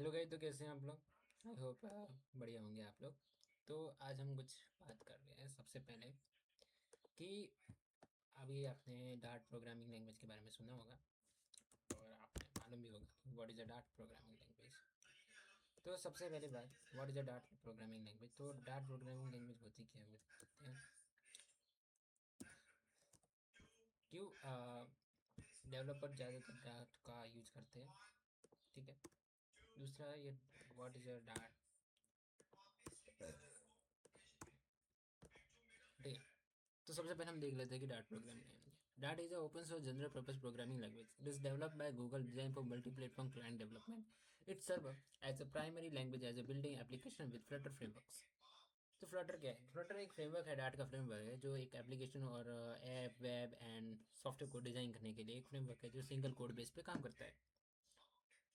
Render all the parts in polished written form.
Hello guys, तो कैसे हैं आप लोग। आई होप बढ़िया होंगे आप लोग। तो आज हम कुछ बात कर रहे हैं सबसे पहले कि अभी आपने डार्ट प्रोग्रामिंग लैंग्वेज के बारे में सुना होगा और आपने मालूम भी होगा कि what is a dart programming language. तो सबसे पहले बात, what is a dart programming language. तो डार्ट प्रोग्रामिंग लैंग्वेज होती क्या है, बताते हैं। क्यों डेवलपर ज़्यादातर डार्ट का यूज करते हैं, ठीक है। दूसरा ये व्हाट इज़ अ डार्ट, ठीक है। तो सबसे पहले हम देख लेते हैं कि Dart programming language. Dart is open source general purpose programming language. It is developed by Google, design for multi platform client development. It serve as a primary language as a building application with Flutter frameworks. तो Flutter क्या है? Flutter एक framework है, dart का framework है, जो एक application और ऐप, वेब एंड सॉफ्टवेयर को डिजाइन करने के लिए एक फ्रेमवर्क है जो सिंगल कोड बेस पे काम करता है।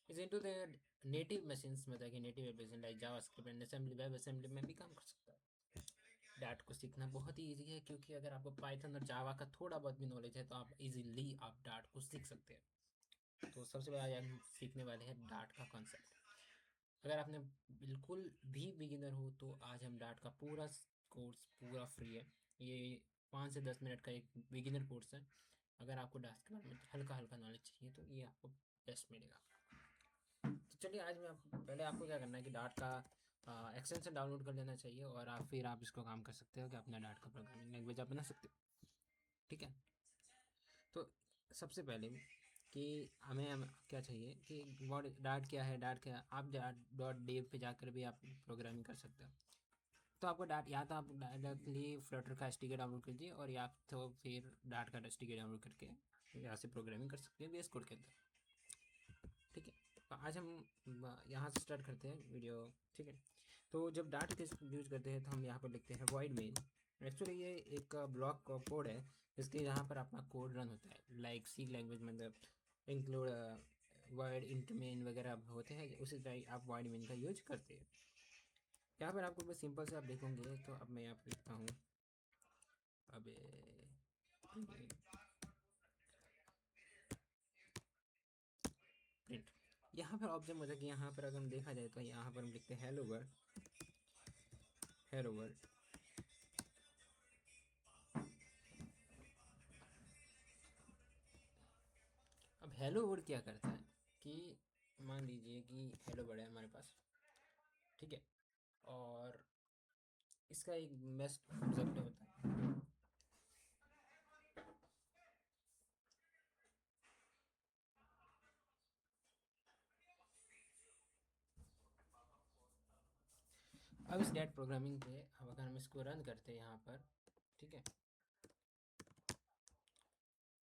Is into the native machines, मतलब कि native application like JavaScript and assembly, web assembly में भी काम कर सकता है। डैट को सीखना बहुत ही ईजी है, क्योंकि अगर आपको पाइथन और जावा का थोड़ा बहुत भी नॉलेज है तो आप इजीली आप डार्ट को सीख सकते हैं। तो सबसे पहले आज हम सीखने वाले हैं डार्ट का कॉन्सेप्ट। अगर आपने बिल्कुल भी बिगिनर हो तो आज हम डार्ट का पूरा कोर्स पूरा फ्री है। ये 5 से 10 मिनट का एक बिगिनर कोर्स है। अगर आपको डार्ट के बारे में हल्का हल्का नॉलेज चाहिए तो ये आपको बेस्ट मिलेगा। तो चलिए, आज मैं आपको पहले आपको क्या करना है कि डार्ट का एक्सटेंशन डाउनलोड कर लेना चाहिए और फिर आप इसको काम कर सकते हो कि अपना डार्ट का प्रोग्रामिंग लैंग्वेज आप बना सकते हो, ठीक है। तो सबसे पहले कि हमें क्या चाहिए कि वॉट डार्ट क्या है। डार्ट क्या, आप डार्ट डॉट डेव पे जाकर भी आप प्रोग्रामिंग कर सकते हो। तो आपको डार्ट, या तो आप डायरेक्टली फ्लटर का एसटीके डाउनलोड कीजिए और या तो फिर डार्ट का एसटीके डाउनलोड करके यहाँ से प्रोग्रामिंग कर सकते हैं VS कोड के अंदर, ठीक है। तो आज हम यहाँ से स्टार्ट करते हैं वीडियो, ठीक है। तो जब डार्ट के यूज करते हैं तो हम यहाँ पर लिखते हैं वॉइड मेन। एक्चुअली ये एक ब्लॉक कोड है जिसके यहाँ पर अपना कोड रन होता है, लाइक सी लैंग्वेज में इंक्लूड वर्ड इंट मेन वगैरह होते हैं, उसी तरह आप वॉइड मेन का यूज करते हैं। यहाँ पर आपको बस सिंपल से आप देखोगे तो अब मैं यहाँ पर लिखता हूँ अब प्रिंट। यहाँ पर ऑब्जेक्ट मतलब कि यहाँ पर अगर हम देखा जाए तो यहाँ पर हम लिखते हैं हेलो वर्ल्ड, हेलो वर्ल्ड। अब हेलो वर्ड क्या करता है कि मान लीजिए कि हेलो वर्ड है हमारे पास, ठीक है। और इसका एक बेस्ट ऑब्जेक्ट होता है। अब इस डैट प्रोग्रामिंग पे अब अगर हम इसको रन करते हैं यहाँ पर, ठीक है,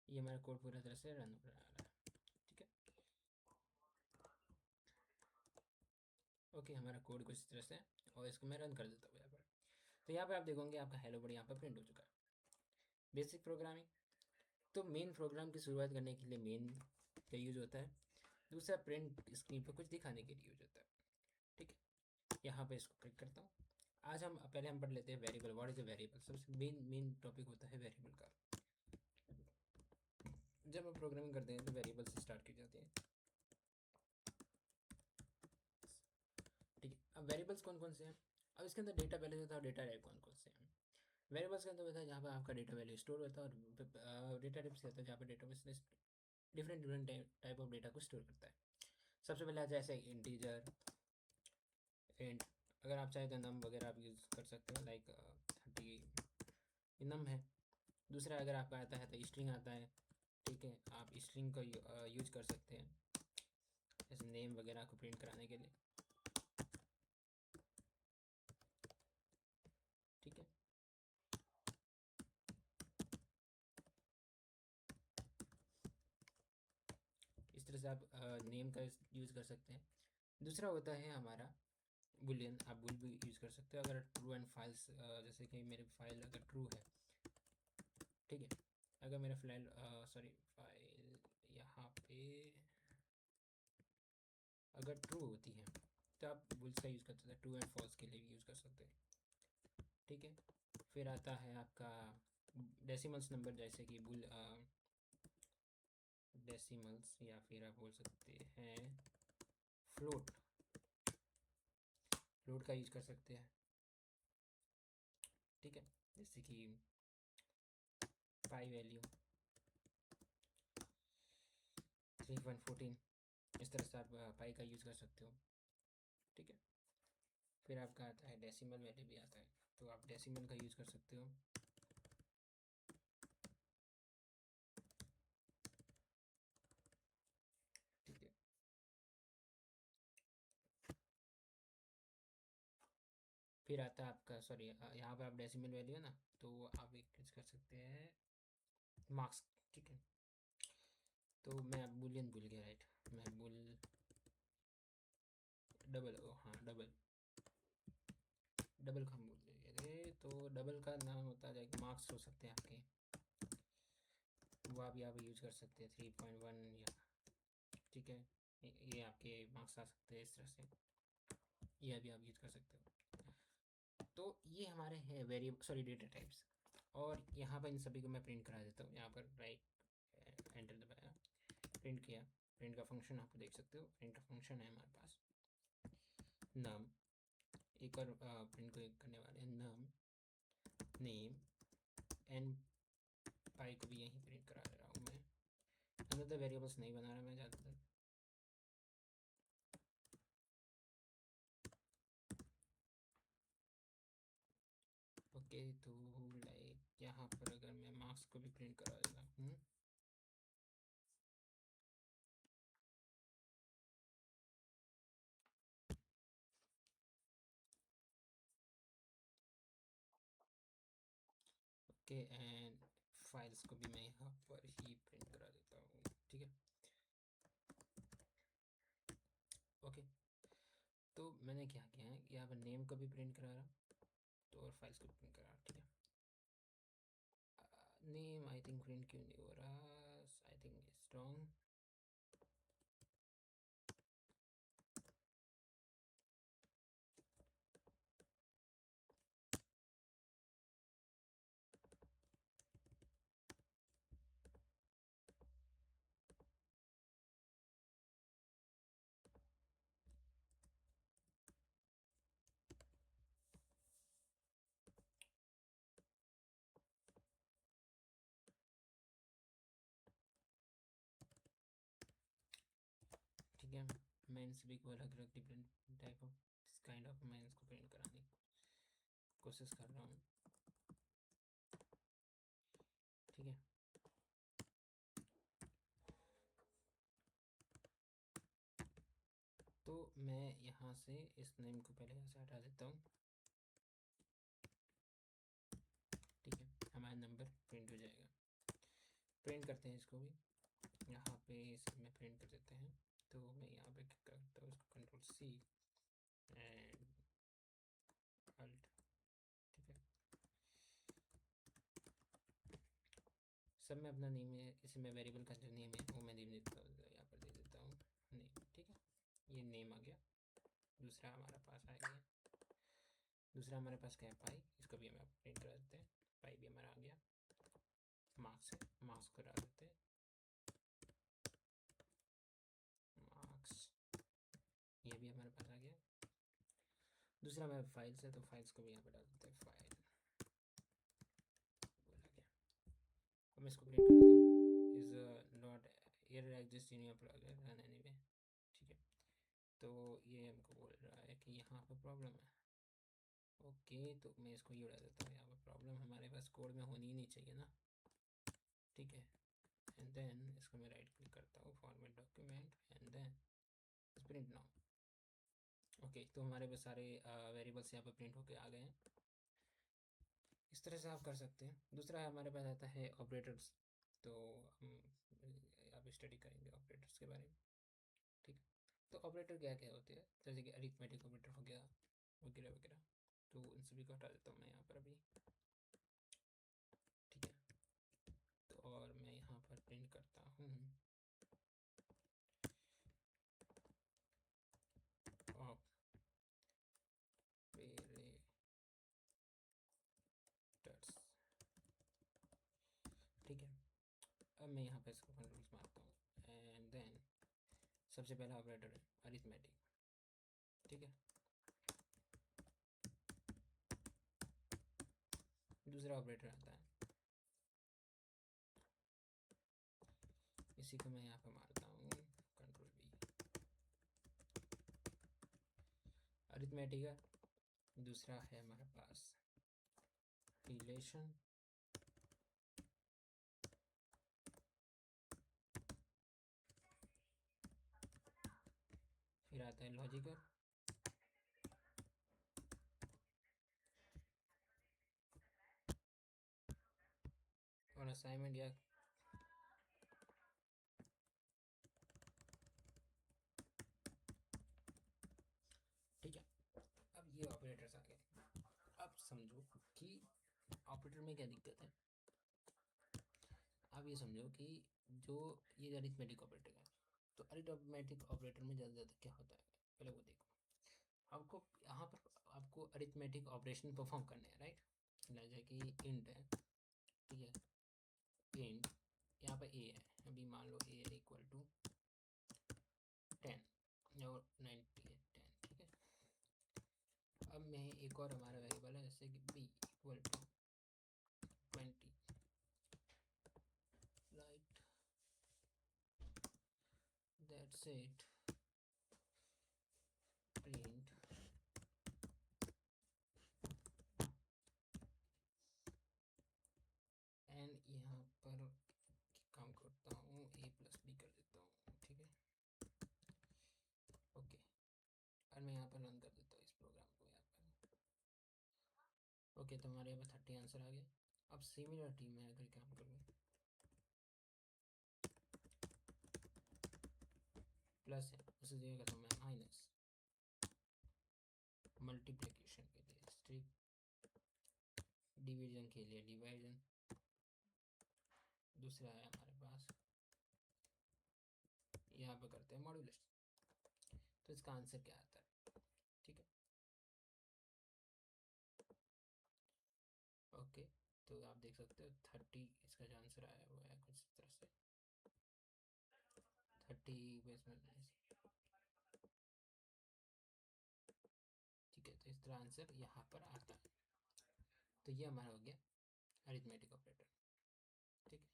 ये हमारा कोड पूरी तरह से रन हो रहा है, ठीक है। ओके, हमारा कोड कुछ इस तरह से, और इसको मैं रन कर देता हूँ यहाँ पर। तो यहाँ पर आप देखोगे आपका हेलो वर्ड यहाँ पर प्रिंट हो चुका है। Basic programming. तो मेन प्रोग्राम की शुरुआत करने के लिए मेन का यूज होता है। दूसरा प्रिंट स्क्रीन पर कुछ दिखाने के लिए यूज होता है, ठीक है। यहाँ पे इसको क्लिक करता हूँ। आज हम पहले हम पढ़ लेते हैं variable. What is a variable? सबसे मेन टॉपिक होता है वेरिएबल का। जब हम प्रोग्रामिंग करते हैं तो वेरिएबल से स्टार्ट की जाती है, ठीक है। अब वेरिएबल्स कौन कौन से हैं? अब इसके अंदर डेटा पहले होता है और डेटा टाइप कौन कौन से हैं। वेरिएबल्स के अंदर होता है जहाँ पर आपका डेटा वैल्यू स्टोर होता है, और डेटा टाइप्स होता है जहाँ पर data different different type of data को स्टोर करता है। सबसे पहले आता है जैसे इंटीजर, इंट। अगर आप चाहें तो नम वगैरह आप यूज़ कर सकते हो, लाइक 30 नम है। दूसरा अगर आपका आता है तो स्ट्रिंग आता है, ठीक है। आप स्ट्रिंग को यूज कर सकते हैं जैसे नेम वगैरह को प्रिंट कराने के लिए, ठीक है। इस तरह से आप नेम का यूज़ कर सकते हैं। दूसरा होता है हमारा बुलियन। आप बुल भी यूज़ कर सकते हो अगर ट्रू एंड फाइल्स, जैसे कि मेरी फाइल अगर ट्रू है, ठीक है। अगर मेरा फाइल फाइल यहाँ पे अगर ट्रू होती है तो आप बुल्स का यूज़ कर सकते हैं, ट्रू एंड फॉल्स के लिए भी यूज़ कर सकते हैं, ठीक है। फिर आता है आपका डेसिमल्स नंबर, जैसे कि बुल डेसिमल्स, या फिर आप बोल सकते हैं फ्लोट। फ्लोट का यूज कर सकते हैं, ठीक है, जैसे कि पाई वैल्यू 3.14, इस तरह से आप पाई का यूज़ कर सकते हो, ठीक है। फिर आपका आता है डेसिमल वैल्यू भी आता है, तो आप डेसिमल का यूज़ कर सकते हो, ठीक है। फिर आता है आपका, सॉरी यहाँ पर आप डेसिमल वैल्यू है ना, तो आप एक यूज़ कर सकते हैं मार्क्स, ठीक है। तो मैं बुलियन भूल गया, राइट, मैं डबल, हाँ डबल का हम बोल रहे थे, तो डबल का नाम होता है मार्क्स हो सकते हैं आपके, वो आप यहाँ पे यूज कर सकते हैं 3.1 या, ठीक है, ये आपके मार्क्स आ सकते हैं इस तरह से, ये अभी आप यूज कर सकते हो। तो ये हमारे हैं वेरिएबल, सॉरी डेटा टाइप्स, और यहाँ पर इन सभी को मैं प्रिंट करा देता हूँ। यहाँ पर राइट एंटर दबाया, प्रिंट किया, प्रिंट का फंक्शन आप देख सकते हो, प्रिंट का फंक्शन है हमारे पास नाम, एक और प्रिंट को करने वाले हैं नाम, नेम एंड पाई को भी यहीं प्रिंट करा दे रहा हूँ मैं, अंदर वेरिएबल्स नहीं बना रहा मैं ज़्यादातर। ओके, तो लाइक यहाँ पर अगर मैं मार्क्स को भी प्रिंट करा देता हूँ, ओके, एंड फाइल्स को भी मैं यहाँ पर ही प्रिंट करा देता हूँ, ठीक है। ओके, तो मैंने क्या किया है, यहाँ पर नेम को भी प्रिंट करा रहा, तो और फाइल्स को भी प्रिंट करा रहा, ठीक है। नेम आई थिंक प्रिंट क्यों नहीं हो रहा, आई थिंक इट्स रॉन्ग, ठीक है। मैं इन सभी को अलग अलग different type of kind of मैं इसको प्रिंट कराने की कोशिश कर रहा हूँ, ठीक है। तो मैं यहाँ से इस नेम को पहले यहाँ से हटा देता हूँ, ठीक है, हमारा नंबर प्रिंट हो जाएगा। प्रिंट करते हैं इसको भी, यहाँ पे सब में प्रिंट कर देते हैं, तो मैं यहाँ पे क्या करता हूँ, इसको कंट्रोल सी एंड अल्ट, ठीक है। सब में अपना नेम है, इसमें वेरिएबल का जो नेम है वो मैं दे देता हूँ, यहाँ पर दे देता हूँ नेम, ठीक है। ये नेम आ गया, दूसरा हमारे पास आ गया, दूसरा हमारे पास क्या है पाई, इसको भी हम प्रिंट करा देते हैं, पाई भी हमारा आ गया। मार्क्स है, मार्क्स करा देते हैं, मार्क्स, ये भी हमारे पास आ गया। दूसरा हमारे फाइल्स है, तो फाइल्स को भी यहाँ पर डाल देते हैं, फाइल बोला गया। अब मैं इसको प्रिंट कर देता हूँ, is not error exist in your program run anyway, ठीक है। तो ये हमको बोल रहा है कि यहाँ पर प्रॉब्लम है, ओके, तो मैं इसको ये उड़ा देता हूँ, यहाँ पर प्रॉब्लम हमारे पास कोड में होनी ही नहीं चाहिए ना, ठीक है। एंड देन इसको मैं राइट क्लिक करता हूँ, format document, and then print now. Okay, तो हमारे पास सारे वेरिएबल्स यहाँ पर प्रिंट होके आ गए हैं। इस तरह से आप कर सकते हैं। दूसरा हमारे पास आता है ऑपरेटर्स, तो हम आप स्टडी करेंगे ऑपरेटर्स के बारे में, ठीक है। तो ऑपरेटर क्या क्या होते हैं, जैसे कि अरिथमेटिक ऑपरेटर हो गया वगैरह वगैरह, तो इन सभी को हटा देता हूँ मैं यहाँ पर अभी, ठीक है। तो और मैं यहाँ पर प्रिंट करता हूँ ऑपरेटर्स, ठीक है। अब मैं यहाँ पे इसको कंट्रोल्स मारता हूँ, एंड देन सबसे पहला ऑपरेटर है अरिथमेटिक, ठीक है। तीसरा ऑपरेटर आता है, इसी को मैं यहाँ पे मारता हूँ कंट्रोल बी, अरिथमेटिक है। दूसरा है हमारे पास रिलेशन, फिर आता है लॉजिकल, और असाइनमेंट या ठीक है। अब ये ऑपरेटर्स आ गए। अब समझो कि ऑपरेटर में क्या दिक्कत है। अब ये समझो कि जो ये अरिथमेटिक ऑपरेटर है, तो अरिथमेटिक ऑपरेटर में ज़्यादा ज़्यादा क्या होता है, पहले वो देखो। आपको यहाँ पर आपको अरिथमेटिक ऑपरेशन परफॉर्म करने हैं, राइट। जैसे कि इंट है, ठीक है, इंट यहाँ पर ए है, अभी मान लो ए इक्वल टू 10 और 90 है 10, ठीक है। अब मैं एक और हमारा वेरिएबल है जैसे कि B equal to 20, right, that's it, print and यहाँ पर काम करता हूँ ए प्लस बी कर देता हूँ, ठीक है, ओके। और मैं यहाँ पर रन कर देता हूँ इस प्रोग्राम को यहाँ पर, ओके। तो हमारे यहाँ पर 30 आंसर आ गया। अब सिमिलरिटी में अगर काम करूँ, प्लस है उसी जगह करता हूँ मैं माइनस, मल्टीप्लिकेशन के लिए स्ट्रिक, डिवीजन के लिए डिवाइजन, दूसरा है हमारे पास यहाँ पे करते हैं मॉड्यूलेशन। तो इसका आंसर क्या आता है, ठीक है, ओके। तो आप देख सकते हो 30, इसका जो आंसर आया वो है कुछ इस तरह से 30 बेस में, ठीक है। तो इस तरह आंसर यहाँ पर आता है। तो ये हमारा हो गया अरिथमेटिक ऑपरेटर, ठीक है।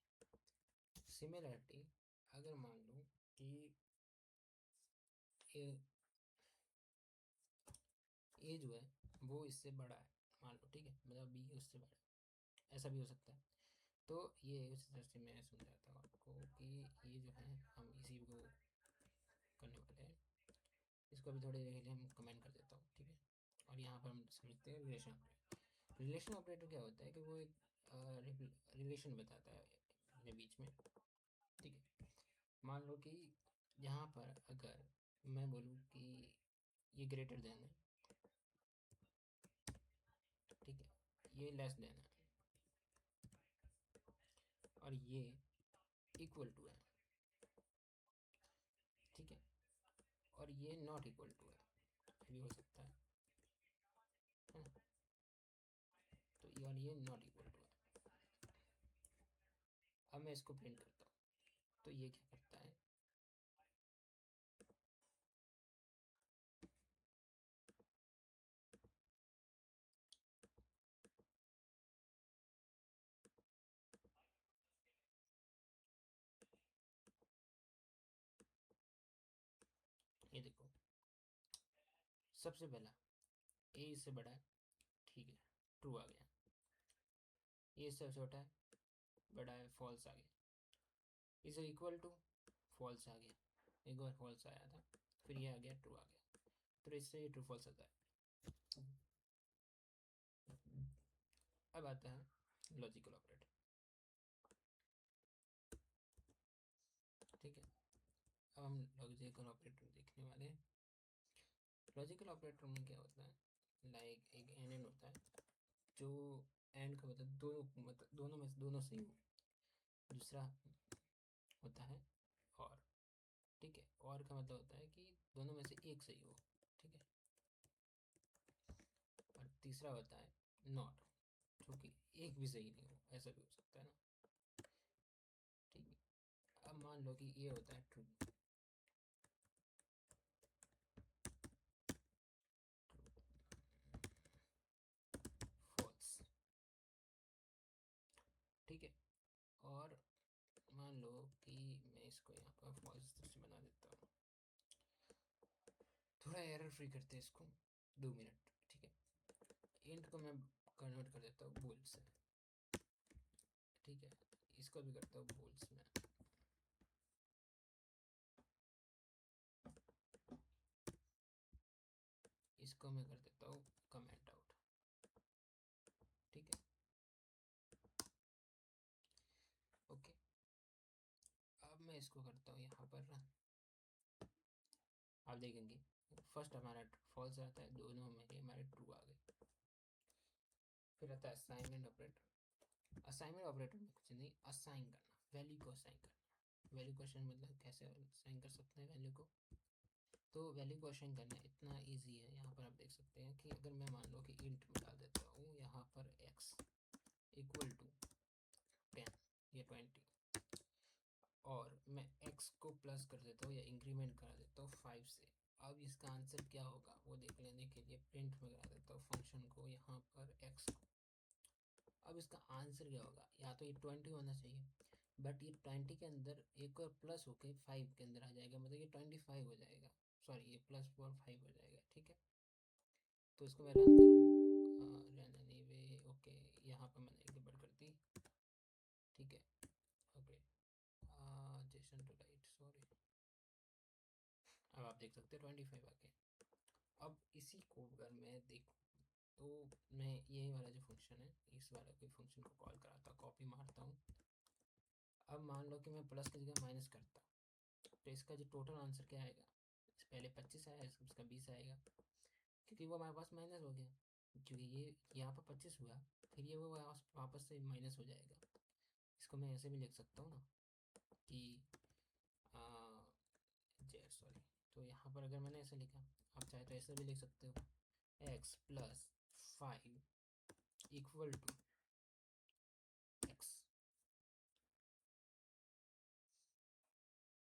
सिमिलरिटी अगर मान लो कि ए जो है वो इससे बड़ा है, मान लो, ठीक है, मतलब बी उससे बड़ा है, ऐसा भी हो सकता है। तो ये उस तरह से मैं समझाता हूँ आपको कि ये जो है हम इसी को करने वाले हैं। इसको अभी थोड़ी देर के लिए हम कमेंट कर देता हूँ, ठीक है। और यहाँ पर हम समझते हैं रिलेशन ऑपरेटर। रिलेशन ऑपरेटर क्या होता है कि वो एक रिलेशन बताता है अपने बीच में, ठीक है। मान लो कि यहाँ पर अगर मैं बोलूँ कि ये ग्रेटर देन है, ठीक है, ये लेस देन है, और ये इक्वल टू है, ठीक है, और ये नॉट इक्वल टू है, भी हो सकता है ना। तो ये और ये नॉट इक्वल टू है। अब मैं इसको प्रिंट करता हूँ, तो ये क्या करता है, ये देखो, सबसे पहला ए इससे बड़ा है, ठीक है, ट्रू आ गया। ये इससे छोटा है, बड़ा है, फॉल्स आ गया। इसे इक्वल टू, फॉल्स आ गया, एक बार फॉल्स आया था, फिर ये आ गया ट्रू आ गया। तो इससे ये ट्रू फॉल्स आता है। अब आता है लॉजिकल ऑपरेटर, ठीक है। अब हम लॉजिकल ऑपरेटर देखने वाले हैं। लॉजिकल ऑपरेटर में क्या होता है, लाइक एक एन एन होता है, जो एंड का मतलब दोनों में से दोनों सही हो। दूसरा होता है और, ठीक है, और का मतलब होता है कि दोनों में से एक सही हो, ठीक है। और तीसरा होता है नॉट, जो कि एक भी सही नहीं हो, ऐसा भी हो सकता है ना, ठीक है। अब मान लो कि ये होता है ट्रू, फॉल्स, इसको यहाँ पर फॉल्स से बना देता हूँ, थोड़ा एरर फ्री करते हैं इसको 2 मिनट। ठीक है, इंट को मैं कन्वर्ट कर देता हूँ बोल्स से। ठीक है, इसको भी करता हूँ बोल्स में। इसको मैं कर देता हूँ कमेंट आउट। ठीक है, ओके, अब मैं इसको करता हूँ यहाँ पर रन। आप देखेंगे फर्स्ट हमारा फॉल्स आता है, दोनों में हमारे ट्रू आ गए। फिर आता है असाइनमेंट ऑपरेटर। असाइनमेंट ऑपरेटर में कुछ नहीं, असाइन करना, वैल्यू को असाइन करना। वैल्यू क्वेश्चन मतलब कैसे असाइन कर सकते हैं वैल्यू को, तो वैल्यू क्वेश्चन करना इतना इजी है। यहाँ पर आप देख सकते हैं कि अगर मैं मान लो कि इंट में डाल देता हूँ यहाँ पर x इक्वल टू 10 या 20, और मैं x को प्लस कर देता हूँ या इंक्रीमेंट करा देता हूँ 5 से। अब इसका आंसर क्या होगा वो देख लेने के लिए प्रिंट में करा देता हूँ फंक्शन को यहाँ पर x को। अब इसका आंसर क्या होगा, या तो ये 20 होना चाहिए, बट ये 20 के अंदर एक और प्लस होके 5 के अंदर आ जाएगा, मतलब ये 25 हो जाएगा। सॉरी, ये प्लस 4 5 हो जाएगा। ठीक है, तो इसको मैं रन करूँ, रन एनीवे, ओके, यहाँ पर मैंने एक गड़बड़ कर दी। ठीक है, okay, JSON to light, sorry. अब आप देख सकते हैं 25 आ गए। अब इसी को अगर मैं देखूँ तो मैं यही वाला जो फंक्शन है, इस वाला कोई फंक्शन को कॉल कराता, कॉपी मारता हूँ। अब मान लो कि मैं प्लस की जगह माइनस करता, तो इसका जो टोटल आंसर क्या आएगा, पहले 25 आया, इसका 20 आएगा, क्योंकि वो हमारे पास माइनस हो गया। क्योंकि ये यहाँ पर 25 हुआ, फिर ये वो वापस से माइनस हो जाएगा। इसको मैं ऐसे भी लिख सकता हूँ ना कि सॉरी, तो यहाँ पर अगर मैंने ऐसे लिखा, आप चाहे तो ऐसे भी लिख सकते हो, x plus 5 equal to x।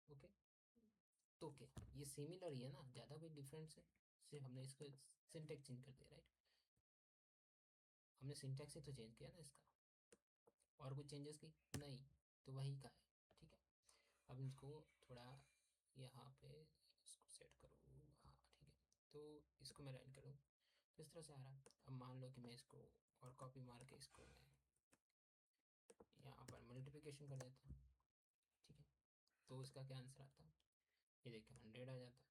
Okay, तो क्या ये सिमिलर ही है ना, ज़्यादा कोई डिफरेंस है, सिर्फ हमने इसको सिंटैक्स चेंज कर दिया, राइट। हमने सिंटैक्स ही तो चेंज किया ना इसका, और कुछ चेंजेस की नहीं, तो वही का है। ठीक है, अब इसको थोड़ा यहाँ पे इसको सेट करूँ, हाँ ठीक है, तो इसको मैं रन करूँ तो इस तरह से आ रहा है। अब मान लो कि मैं इसको और कॉपी मार के इसको मैं यहाँ पर मल्टीप्लिकेशन कर देता हूँ। ठीक है, तो उसका क्या आंसर आता है, ये देखिए 100 आ जाता है।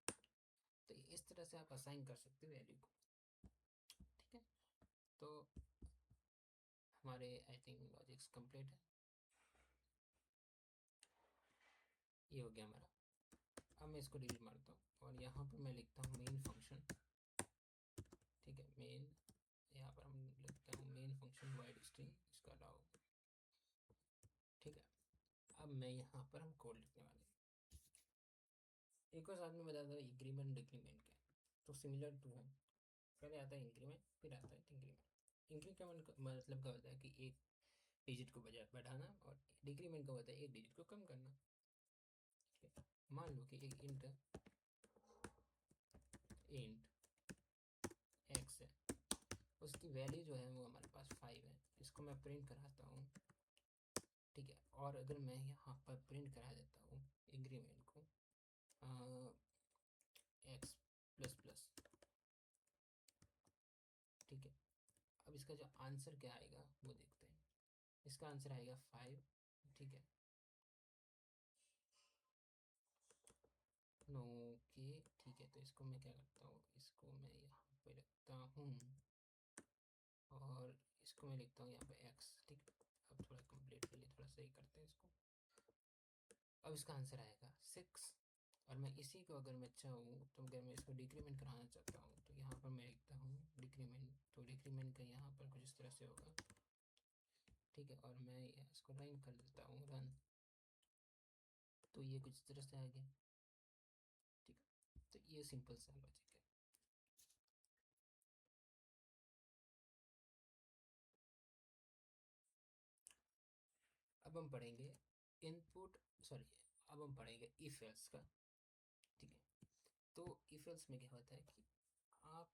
तो इस तरह से आप असाइन कर सकते हो वैल्यू को। ठीक है, तो हमारे आई थिंक लॉजिक्स कंप्लीट है। ये हो गया हमारा। अब मैं इसको डिलीट मारता हूँ और यहाँ पर मैं लिखता हूँ मेन फंक्शन। ठीक है, मेन, यहाँ पर हम लिखता हूँ मेन फंक्शन वाइड स्ट्रिंग, इसका डाउ। ठीक है, अब मैं यहाँ पर हम कोड लिखने वाले हैं। एक और साथ में बता दो इंक्रीमेंट डिक्रीमेंट क्या, तो सिमिलर टू है, पहले आता है इंक्रीमेंट, फिर आता है डिक्रीमेंट। इंक्रीमेंट का मतलब क्या होता है कि एक डिजिट को बढ़ाना, और डिक्रीमेंट का होता है एक डिजिट को कम करना। मान लो कि एक इंट x है, उसकी वैल्यू जो है वो हमारे पास 5 है, इसको मैं प्रिंट कराता हूँ। ठीक है, और अगर मैं यहाँ पर प्रिंट करा देता हूँ इंक्रीमेंट को x प्लस प्लस। ठीक है, अब इसका जो आंसर क्या आएगा वो देखते हैं। इसका आंसर आएगा 5। ठीक है, ओके, ठीक है, तो इसको मैं क्या करता हूँ, इसको मैं यहाँ पे रखता हूँ, और इसको मैं लिखता हूँ यहाँ पे x। ठीक है, अब थोड़ा कंप्लीट के लिए थोड़ा सही करते हैं इसको। अब इसका आंसर आएगा 6। और मैं इसी को अगर मैं चाहूँ तो अगर मैं इसको डिक्रीमेंट कराना चाहता हूँ तो यहाँ पर मैं लिखता हूँ डिक्रीमेंट, तो डिक्रीमेंट का यहाँ पर कुछ इस तरह से होगा। ठीक है, और मैं इसको रन कर देता हूँ, रन, तो ये कुछ इस तरह से आ गया। ठीक है, तो ये सिंपल सा लॉजिक है। अब हम पढ़ेंगे इनपुट, सॉरी, अब हम पढ़ेंगे इफ एल्स का। ठीक है, तो इफ एल्स में क्या होता है कि आप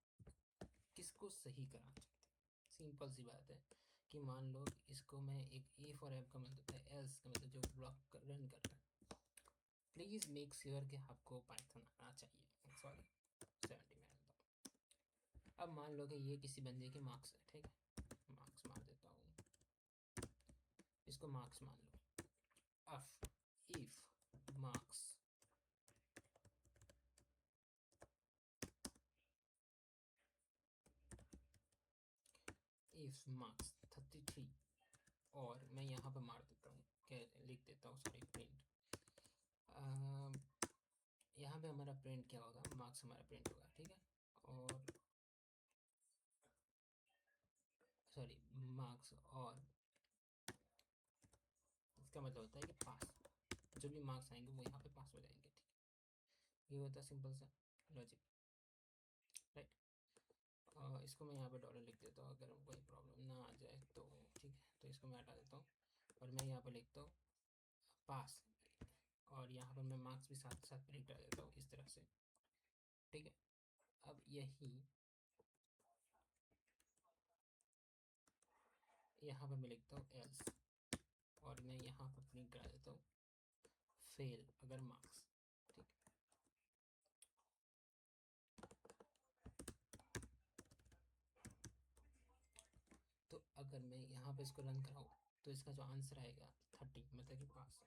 किसको सही कराना चाहते हैं। सिंपल सी बात है कि मान लो इसको मैं एक ए फॉर एप का मतलब होता है, एल्स का मतलब जो ब्लॉक रन कर रहा है, प्लीज़ मेक श्योर कि आपको पाइथन आना चाहिए। सॉरी 70 में डालता हूँ। अब मान लो कि ये किसी बंदे के मार्क्स है, ठीक है, मार्क्स मान देता हूँ, इसको मार्क्स मान लो। इफ मार्क्स इफ मार्क्स 33, और मैं यहाँ पर मार देता हूँ, क्या लिख देता हूँ, सॉरी प्रिंट, यहाँ पे हमारा प्रिंट क्या होगा, मार्क्स हमारा प्रिंट होगा, ठीक है, और सॉरी मार्क्स, और इसका मतलब होता है कि पास, जो भी मार्क्स आएंगे वो यहाँ पे पास हो जाएंगे, ठीक है, ये होता है सिंपल सा लॉजिक, राइट। इसको मैं यहाँ पे डॉलर लिख देता हूँ अगर कोई प्रॉब्लम ना आ जाए तो, ठीक है, तो इसको मैं हटा देता हूँ और मैं यहाँ पे लिखता हूँ पास, और यहाँ पर मैं मार्क्स भी साथ साथ प्रिंट कर देता हूँ इस तरह से, ठीक है। अब यही यहाँ पर मैं लिखता हूँ एल्स, और मैं यहाँ पर प्रिंट करा देता हूँ फेल अगर मार्क्स, ठीक है। तो अगर मैं यहाँ पे इसको रन कराऊँ तो इसका जो आंसर आएगा 30, मतलब कि पास है,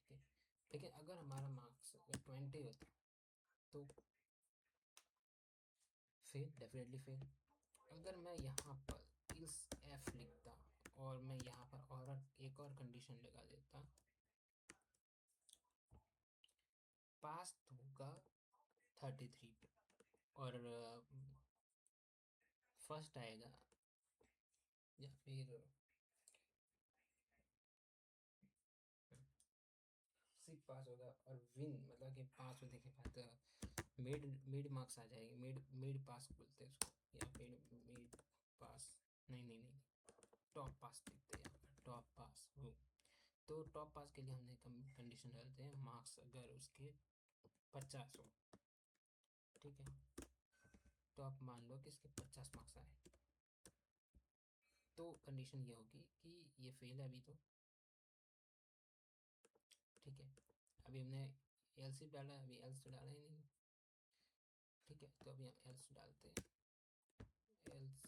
ठीक है। लेकिन अगर हमारा मार्क्स 20 होता तो फेल, डेफिनेटली फेल। अगर मैं यहाँ पर इस एफ लिखता और मैं यहाँ पर और एक और कंडीशन लगा देता, पास होगा 33 पे, और फर्स्ट आएगा, या फिर सिर्फ पास होगा, और विन मतलब कि पास होने के बाद मिड मिड मार्क्स आ जाएंगे, मिड मिड पास बोलते हैं उसको, या फिर मिड पास, नहीं, टॉप पास लिखते हैं यहाँ पर, टॉप पास वो। तो टॉप पास के लिए हमने कंडीशन डालते हैं मार्क्स अगर उसके 50 हो, ठीक है। तो आप मान लो कि इसके 50 मार्क्स आए, तो कंडीशन ये होगी कि ये फेल है अभी तो, ठीक है। अभी हमने एल्स डाला है, अभी एल्स तो डाला ही नहीं, ठीक है। तो अभी हम एल्स डालते हैं, एल्स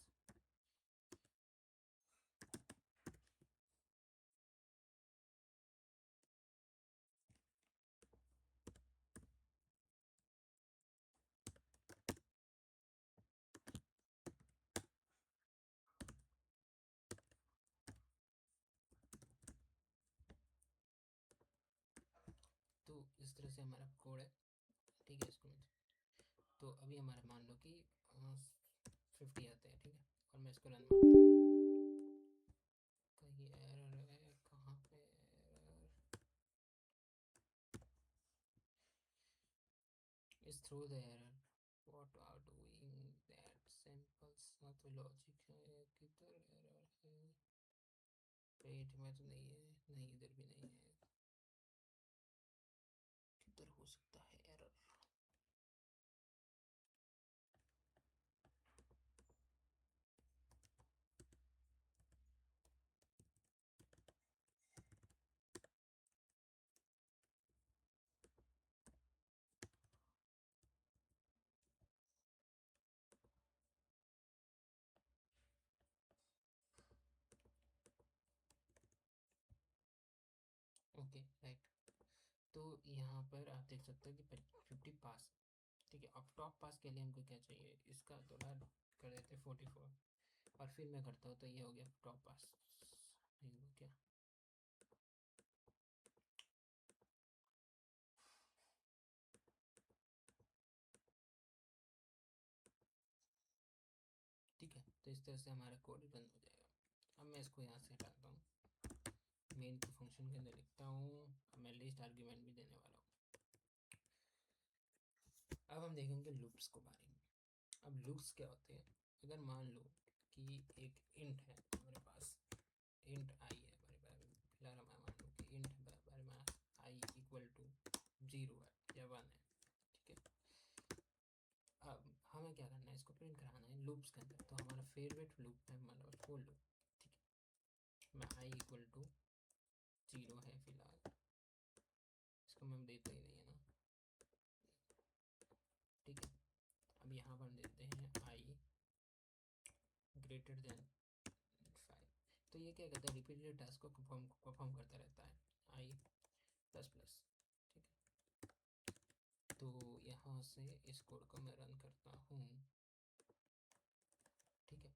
तो इस तरह से हमारा कोड है, ठीक है। इसको तो अभी हमारा मान लो कि 50 आते हैं, ठीक है, और मैं इसको रन मारता हूँ, कहीं एरर है, कहाँ पे error, is through the error, what are doing that, simple सा तो लॉजिक है, किधर एरर है, पेट में तो नहीं है, नहीं इधर भी नहीं है, किधर हो सकता है एरर। ओके राइट, तो यहाँ पर आप देख सकते हो कि 50 पास, ठीक है। अब टॉप पास के लिए हमको क्या चाहिए, इसका थोड़ा कर देते 44, और फिर मैं करता हूँ तो ये हो गया टॉप पास, नहीं हो क्या, ठीक है। तो इस तरह से हमारा कोड रन हो जाएगा। अब मैं इसको यहाँ से हटाता हूँ, मेन के फंक्शन के अंदर लिखता हूँ, मैं लिस्ट आर्ग्यूमेंट भी देने वाला हूँ। अब हम देखेंगे लूप्स को बारे में। अब लूप्स क्या होते हैं, अगर मान लो कि एक इंट है हमारे पास, इंट आई है हमारे पास, फिलहाल मैं मान लो कि इंट हमारे पास आई इक्वल टू 0 है या 1 है, ठीक है। अब हमें क्या करना है, इसको प्रिंट कराना है लूप्स के अंदर, तो हमारा फेवरेट लूप है हमारा फॉर लूप, ठीक है। मैं आई इक्वल टू 0 है फिलहाल, इसको मैं देता ही नहीं है ग्रेटर देन 5। तो ये क्या कहता है, रिपीटेड टास्क को परफॉर्म करता रहता है, आई प्लस प्लस। ठीक है, तो यहाँ से इस कोड को मैं रन करता हूँ। ठीक है,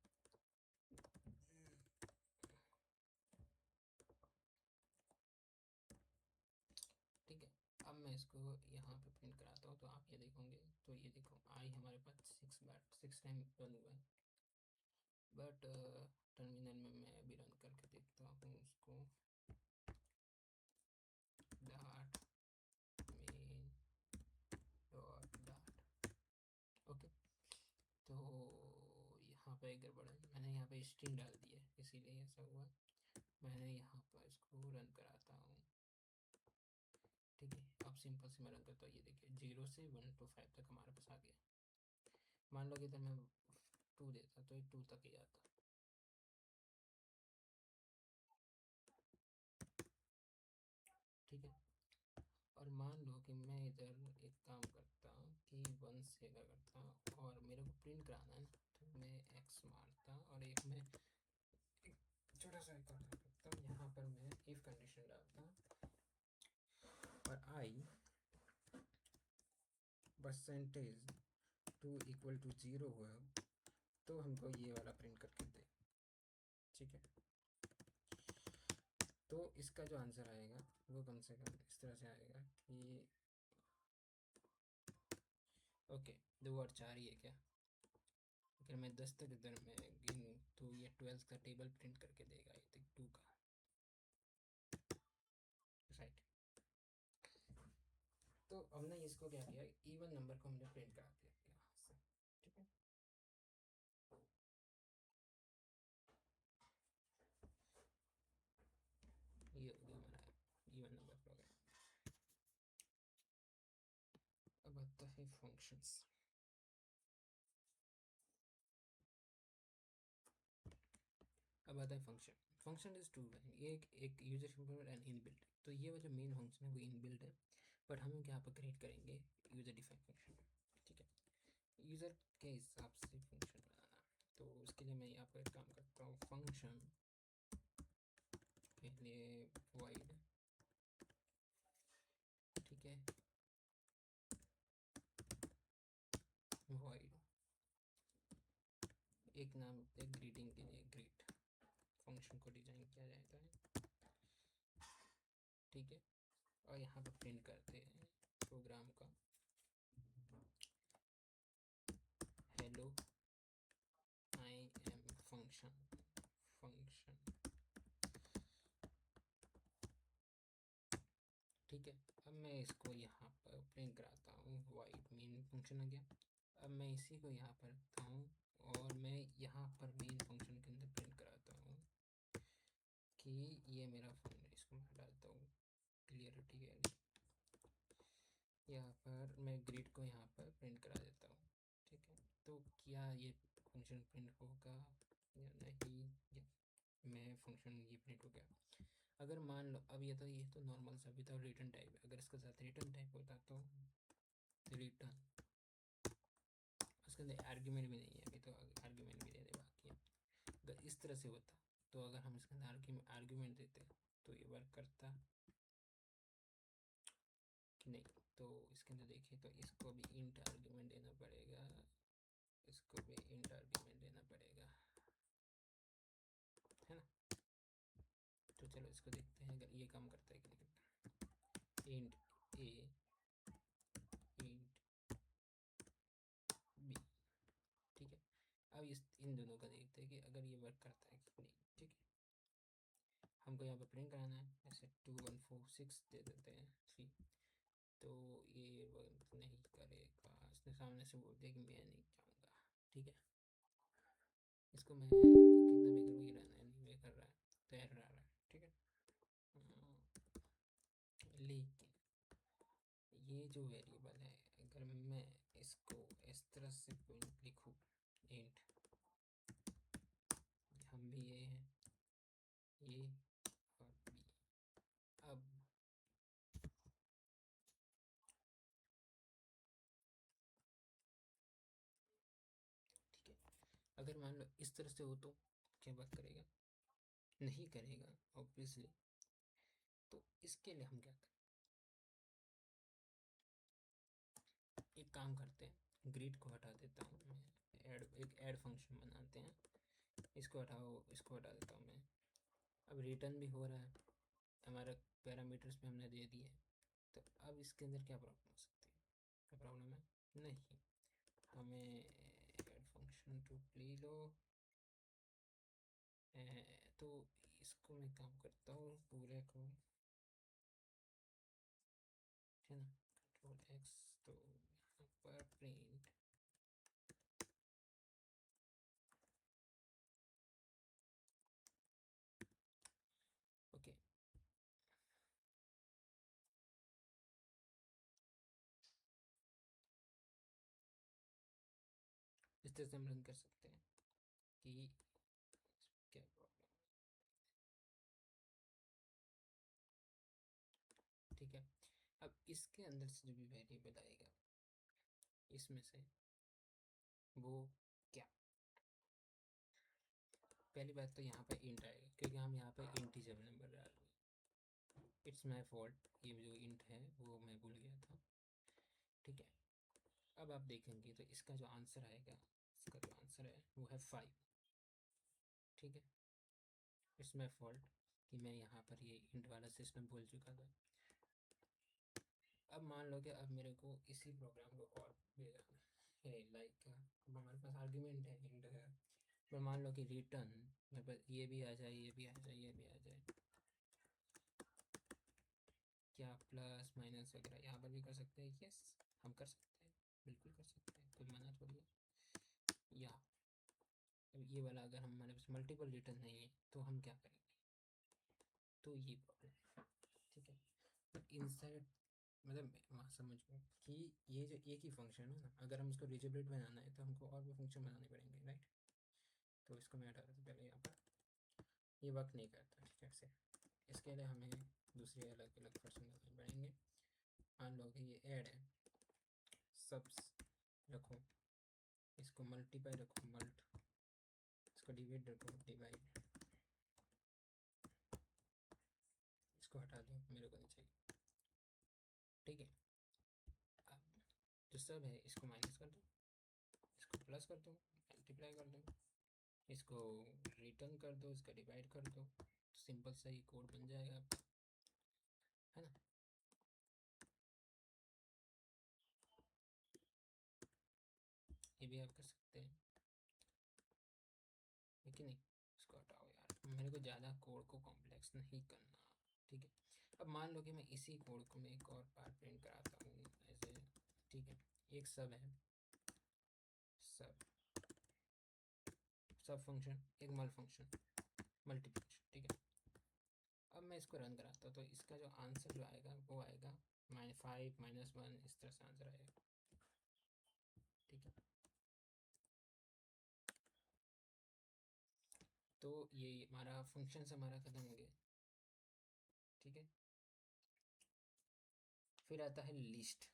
ठीक है, अब मैं इसको यहाँ पे प्रिंट कराता हूँ, तो आप ये देखोगे, तो ये देखो आई हमारे पास 6 टाइम रन हुआ है। बट टर्मिनल में मैं अभी रन करके देखता हूँ उसको, dot main dot dot. Okay, तो यहाँ पे गड़बड़ है, मैंने यहाँ पे स्ट्रिंग डाल दी है, इसीलिए ऐसा हुआ। मैंने यहाँ पर इसको रन कराता हूँ। ठीक है, अब सिंपल से मैं रन करता हूँ, ये देखिए 0 से 1 to 5 तक हमारे पास आ गया। मान लो कि इधर मैं 2 देता तो ये 2 तक ही आता। ठीक है, और मान लो कि मैं इधर एक काम करता हूँ कि 1 से क्या करता हूँ, और मेरे को प्रिंट कराना है ना, तो मैं x मारता और एक मैं एक छोटा सा काम करता हूँ, यहाँ पर मैं इफ कंडीशन डालता हूँ और आई परसेंटेज 2 इक्वल टू 0 हुआ, तो हमको ये वाला प्रिंट करके दे। ठीक है, तो इसका जो आंसर आएगा वो कम से कम इस तरह से आएगा कि ओके 2 और 4 ही है क्या, अगर मैं 10 तक इधर में गिनूँ तो ये 12 का टेबल प्रिंट करके देगा, आई थिंक 2 का, राइट। तो हमने इसको क्या किया, इवन नंबर को हमने प्रिंट करा दिया यहाँ से। ठीक है, ये हो गया हमारा इवन नंबर हो गया। अब आता है फंक्शंस। अब आता है फंक्शन। फंक्शन इज टू, ये एक यूजर इंटरफेस एंड इनबिल्ट। तो ये जो मेन फंक्शन है वो इनबिल्ट है, बट हम यहाँ पर क्रिएट करेंगे यूजर डिफाइन फंक्शन। ठीक है, यूजर के हिसाब से फंक्शन बनाना, तो उसके लिए मैं यहाँ पर काम करता हूँ, फंक्शन पहले void। ठीक है, void एक नाम, एक ग्रीटिंग के लिए ग्रीट फंक्शन को डिजाइन किया जाता है। ठीक है, और यहाँ पर प्रिंट करते हैं प्रोग्राम का हेलो आई एम फंक्शन। ठीक है, अब मैं इसको यहाँ पर प्रिंट कराता हूँ, वाइड मेन फंक्शन आ गया। अब मैं इसी को यहाँ पर रखता हूँ और मैं यहाँ पर मेन फंक्शन के अंदर प्रिंट कराता हूँ कि ये मेरा फंक्शन, इसको मैं डालता हूँ क्लियरिटी के लिए, यहाँ पर मैं ग्रिड को यहाँ पर प्रिंट करा देता हूँ। ठीक है, तो क्या ये फंक्शन प्रिंट होगा या नहीं, मैं फंक्शन ये प्रिंट हो गया। अगर मान लो अब ये तो नॉर्मल सा भी था, रिटर्न टाइप, अगर इसके साथ रिटर्न टाइप होता तो रिटर्न, उसके अंदर आर्ग्यूमेंट भी नहीं है अभी, तो आर्ग्यूमेंट भी देने बाकी है। अगर इस तरह से होता, तो अगर हम इसके अंदर आर्ग्यूमेंट देते तो ये वर्क करता कि नहीं। तो इसके अंदर देखिए, तो इसको भी इंट आर्ग्यूमेंट देना पड़ेगा, इसको भी इंट आर्ग्यूमेंट देना पड़ेगा, है ना। तो चलो इसको देखते हैं अगर ये काम करता है कि नहीं करता। इंट ए इंट बी। ठीक है, अब इन दोनों का देखते हैं कि अगर ये वर्क करता है कि नहीं। ठीक है, हमको यहाँ पर प्रिंट कराना है, ऐसे 2146 दे देते हैं 3, तो ये वर्क नहीं करेगा, इसने सामने से बोल दिया कि मैं नहीं चाहूँगा। ठीक है, इसको मैं कितना भी करूँ ये रहना नहीं, मैं कर रहा है तो एरर आ रहा है। ठीक है, लेकिन ये जो वेरिएबल है, अगर मैं इसको इस तरह से लिखूँ, इंट, हम भी ये हैं, ये और बी। अब ठीक है, अगर मान लो इस तरह से हो तो क्या वर्क करेगा? नहीं करेगा ऑब्वियसली। तो इसके लिए हम क्या करें, एक काम करते हैं, ग्रिड को हटा देता हूँ मैं, एक ऐड फंक्शन बनाते हैं, इसको हटाओ, इसको हटा देता हूँ मैं। अब रिटर्न भी हो रहा है, हमारा पैरामीटर्स भी हमने दे दिए, तो अब इसके अंदर क्या प्रॉब्लम हो सकती है? क्या प्रॉब्लम है? नहीं, हमें ऐड फंक्शन टू प्ले लो। तो इसको मैं काम करता हूँ पूरे को, है ना, कंट्रोल एक्स, तो यहाँ पर प्रिंट ओके। इस तरह से हम रन कर सकते हैं कि क्या प्रॉब्लम है। ठीक है, अब इसके अंदर से जो भी वेरिएबल आएगा इसमें से वो क्या, पहली बात तो यहाँ पे इंट आएगा क्योंकि हम यहाँ पे इंटीजर नंबर डाल रहे हैं। इट्स माई फॉल्ट, ये जो इंट है वो मैं भूल गया था। ठीक है, अब आप देखेंगे तो इसका जो आंसर आएगा, इसका जो आंसर है वो है 5। ठीक है, इट्स माई फॉल्ट कि मैं यहाँ पर ये इंट वाला सिस्टम भूल चुका था। अब मान लो कि अब मेरे को इसी प्रोग्राम को और है, लाइक अब हमारे पास आर्ग्यूमेंट है, इंट है, पर मान लो कि रिटर्न मेरे पास ये भी आ जाए, ये भी आ जाए, ये भी आ जाए, क्या प्लस माइनस वगैरह यहाँ पर भी कर सकते हैं? यस, हम कर सकते हैं, बिल्कुल कर सकते हैं, कोई मना थोड़ी है। या अब ये वाला अगर हमारे पास मल्टीपल रिटर्न नहीं है तो हम क्या करेंगे? तो ये प्रॉब्लम, ठीक है। बट इनसाइड मतलब वहाँ समझो कि ये जो एक ही फंक्शन है ना, अगर हम इसको रिजेबलेट बनाना है तो हमको और भी फंक्शन बनाने पड़ेंगे, राइट? तो इसको मैं हटा देता हूँ पहले, यहाँ पर ये वर्क नहीं करता ठीक है से। इसके लिए हमें दूसरे अलग अलग फंक्शन बनाने पड़ेंगे। मान लो कि ये ऐड है, सब्स रखो, इसको मल्टीप्लाई रखो, मल्ट, इसको डिवाइड रखो, डिवाइड, इसको हटा दो, मेरे को नहीं चाहिए। ठीक है, अब जो सब है इसको माइनस कर दो, इसको प्लस कर दो, मल्टीप्लाई कर दो, इसको रिटर्न कर दो, इसका डिवाइड कर दो, तो सिंपल सा ही कोड बन जाएगा, है ना? ये भी आप कर सकते हैं, लेकिन नहीं, इसको हटाओ यार, मेरे को ज़्यादा कोड को कॉम्प्लेक्स नहीं करना। ठीक है, अब मान लो कि मैं इसी कोड को मैं एक और बार प्रिंट कराता हूँ ऐसे। ठीक है, एक सब है, सब सब फंक्शन, एक मल फंक्शन, मल्टी फंक्शन। ठीक है, अब मैं इसको रन कराता हूँ तो इसका जो आंसर जो आएगा वो आएगा -5 -1, इस तरह से आंसर आएगा। ठीक है, तो ये हमारा फंक्शन से हमारा ख़त्म हो गया। ठीक है, फिर आता है लिस्ट।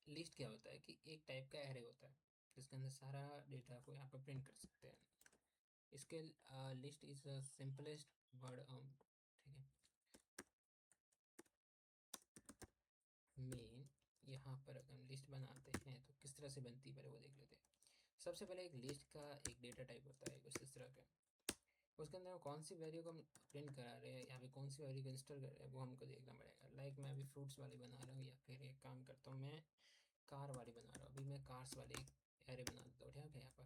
लिस्ट क्या होता है कि एक टाइप का एरे होता है जिसके अंदर सारा डेटा को यहाँ पर प्रिंट कर सकते हैं। इसके list is the simplest word. ठीक है, मेन यहाँ पर अगर हम लिस्ट बनाते हैं तो किस तरह से बनती है पहले वो देख लेते हैं। सबसे पहले एक लिस्ट का एक डेटा टाइप होता है कुछ इस तरह का, उसके अंदर कौन सी वैल्यू को हम प्रिंट करा रहे हैं, यहाँ पे कौन सी वैल्यू को इंस्टॉल कर रहे हैं वो हमको देखना पड़ेगा। लाइक मैं अभी फ्रूट्स वाली बना रहा हूँ, या फिर एक काम करता हूँ मैं कार वाली बना रहा हूँ, अभी मैं कार्स वाली एरे बना देता हूँ। ठीक है, यहाँ पर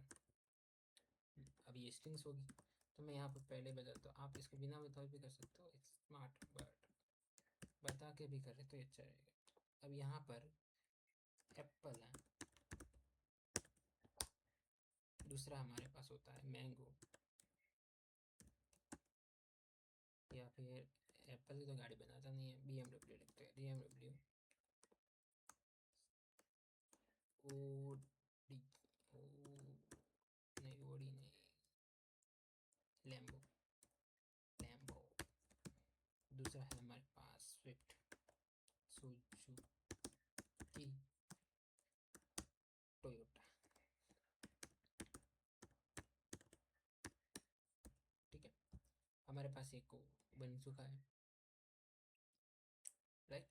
अब ये स्ट्रिंग्स होगी तो मैं यहाँ पर पहले बदलता हूँ, आप इसको बिना बताए भी कर सकते हो, इट्स स्मार्ट, बट बता के भी करें तो अच्छा रहेगा। अब यहाँ पर एप्पल है, दूसरा हमारे पास होता है मैंगो, या फिर एप्पल की तो गाड़ी बनाता नहीं है, BMW लिखते हैं, BMW ओ डी, ओ नहीं, ओडी नहीं, लैम्बो, लैम्बो। दूसरा है हमारे पास स्विफ्ट, सुजुकी, टोयोटा। हमारे पास एक बन चुका है, राइट।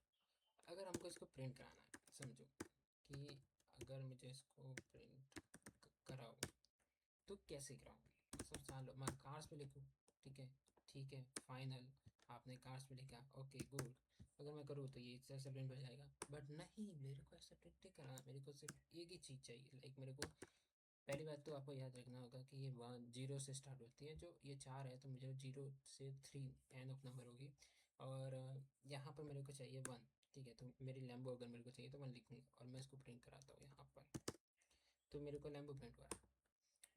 अगर हमको इसको प्रिंट कराना है, समझो कि अगर मुझे इसको प्रिंट कराओ तो कैसे कराऊँ। सब चलो मैं कार्स पे लिखूँ, ठीक है, ठीक है, फाइनल। आपने कार्स पे लिखा, ओके गुड। अगर मैं करूँ तो ये इस तरह से प्रिंट हो जाएगा, बट नहीं, मेरे को ऐसा प्रिंट नहीं कराना। मेरे को सिर्फ एक ही चीज़ चाहिए, लाइक मेरे को पहली बात तो आपको याद रखना होगा कि ये 0 से स्टार्ट होती है, जो ये 4 है तो मुझे 0 से 3 एन ऑफ नंबर होगी, और यहाँ पर मेरे को चाहिए 1, ठीक है। तो मेरी लैम्बो अगर मेरे को चाहिए तो 1 लिखूँगा और मैं इसको प्रिंट कराता हूँ यहाँ पर, तो मेरे को लैम्बो प्रिंट हो रहा है।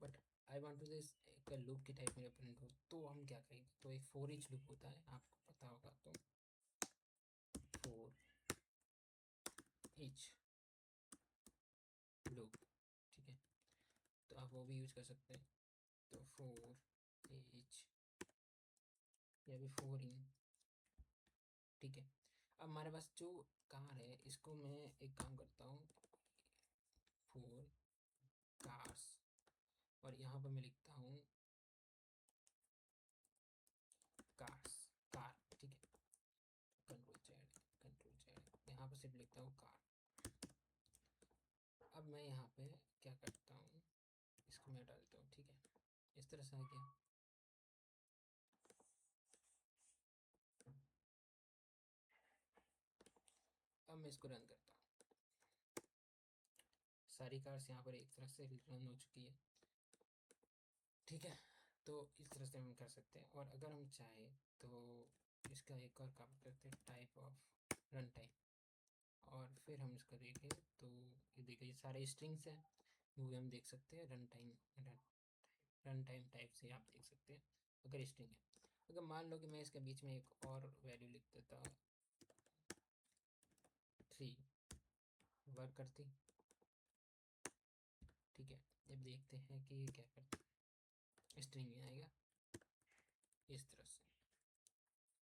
But I want to this एक लूप की टाइप मेरा प्रिंट हो, तो हम क्या करेंगे, तो एक फॉर ईच लूप होता है, आपको पता होगा, तो फॉर ईच लूप, ठीक है, तो आप वो भी यूज कर सकते हैं। तो फॉर ईच या भी फॉर इन, ठीक है। अब हमारे पास जो कार है इसको मैं एक काम करता हूँ, फॉर कार्स, और यहाँ पर मैं लिखता हूँ कार्स, कार, ठीक है, कंट्रोल जेड, यहाँ पर सिर्फ लिखता हूँ कार। अब मैं यहाँ पे क्या करता हूँ, इसको मैं डालता हूँ, ठीक है, इस तरह से आ गया। अब मैं इसको रन करता हूँ, सारी कार्स यहाँ पर एक तरह से रन हो चुकी है, ठीक है। तो इस तरह से हम कर सकते हैं, और अगर हम चाहें तो इसका एक और काम करते हैं, टाइप ऑफ रन टाइम, और फिर हम इसका देखें तो ये देखिए, ये सारे स्ट्रिंग्स हैं, वो भी हम देख सकते हैं। रन टाइम टाइप से आप देख सकते हैं अगर स्ट्रिंग है। अगर मान लो कि मैं इसके बीच में एक और वैल्यू लिख देता, 3 वर्क करती, ठीक है। जब देखते हैं कि ये क्या करता है, स्ट्रिंग में आएगा इस तरह से।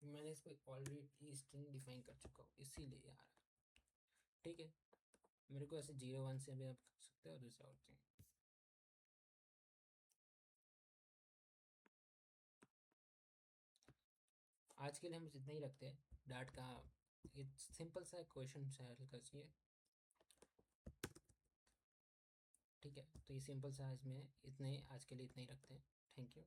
मैंने इसको ऑलरेडी स्ट्रिंग डिफाइन कर चुका हूँ, इसीलिए आ रहा है, ठीक है। मेरे को ऐसे 0 1 से भी आप कर सकते हो, दूसरा और थिंग। आज के लिए हम इतना ही रखते हैं, डाट का एक सिंपल सा क्वेश्चन से हल कर चाहिए, ठीक है। तो ये सिंपल सा इसमें इतने आज के लिए इतना ही रखते हैं। Thank you.